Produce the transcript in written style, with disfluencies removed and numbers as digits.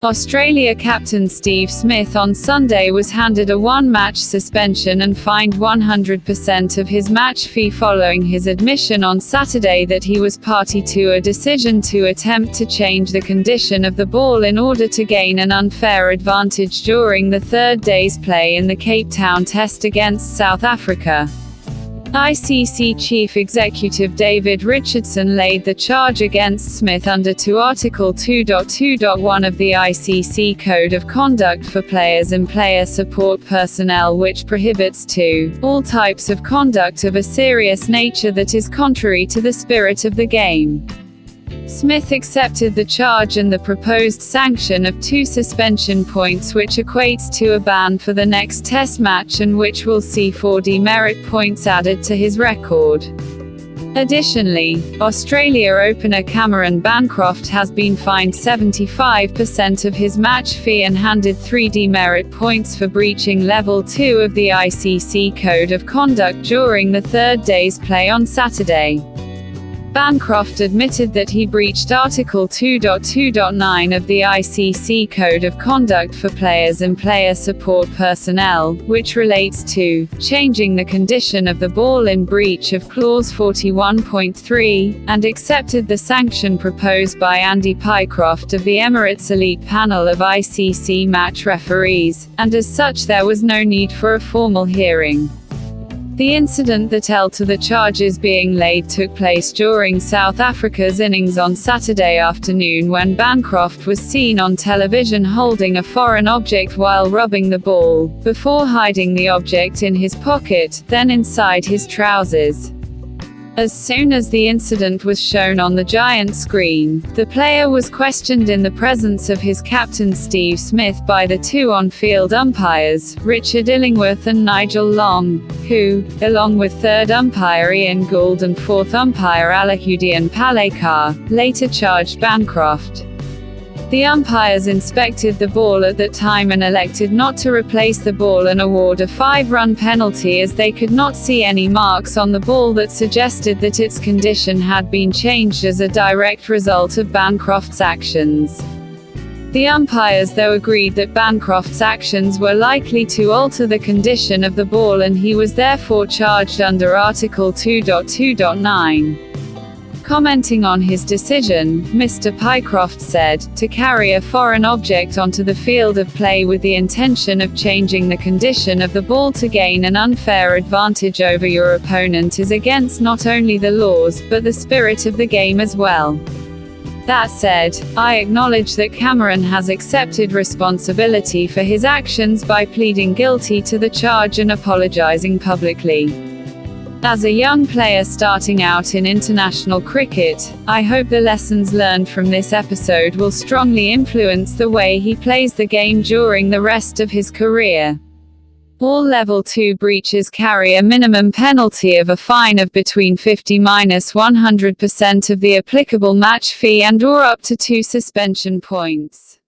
Australia captain Steve Smith on Sunday was handed a one-match suspension and fined 100% of his match fee following his admission on Saturday that he was party to a decision to attempt to change the condition of the ball in order to gain an unfair advantage during the third day's play in the Cape Town Test against South Africa. ICC Chief Executive David Richardson laid the charge against Smith under Article 2.2.1 of the ICC Code of Conduct for Players and Player Support Personnel, which prohibits all types of conduct of a serious nature that is contrary to the spirit of the game. Smith accepted the charge and the proposed sanction of 2 suspension points, which equates to a ban for the next Test match and which will see 4 demerit points added to his record. Additionally, Australia opener Cameron Bancroft has been fined 75% of his match fee and handed 3 demerit points for breaching Level 2 of the ICC Code of Conduct during the third day's play on Saturday. Bancroft admitted that he breached Article 2.2.9 of the ICC Code of Conduct for Players and Player Support Personnel, which relates to changing the condition of the ball in breach of Clause 41.3, and accepted the sanction proposed by Andy Pycroft of the Emirates Elite Panel of ICC match referees, and as such there was no need for a formal hearing. The incident that led to the charges being laid took place during South Africa's innings on Saturday afternoon, when Bancroft was seen on television holding a foreign object while rubbing the ball, before hiding the object in his pocket, then inside his trousers. As soon as the incident was shown on the giant screen, the player was questioned in the presence of his captain Steve Smith by the 2 on-field umpires, Richard Illingworth and Nigel Long, who, along with third umpire Ian Gould and fourth umpire Alahuddin Palekar, later charged Bancroft. The umpires inspected the ball at that time and elected not to replace the ball and award a 5-run penalty, as they could not see any marks on the ball that suggested that its condition had been changed as a direct result of Bancroft's actions. The umpires though agreed that Bancroft's actions were likely to alter the condition of the ball, and he was therefore charged under Article 2.2.9. Commenting on his decision, Mr. Pycroft said, "To carry a foreign object onto the field of play with the intention of changing the condition of the ball to gain an unfair advantage over your opponent is against not only the laws, but the spirit of the game as well. That said, I acknowledge that Cameron has accepted responsibility for his actions by pleading guilty to the charge and apologizing publicly. As a young player starting out in international cricket, I hope the lessons learned from this episode will strongly influence the way he plays the game during the rest of his career. All Level 2 breaches carry a minimum penalty of a fine of between 50–100% of the applicable match fee and/or up to 2 suspension points.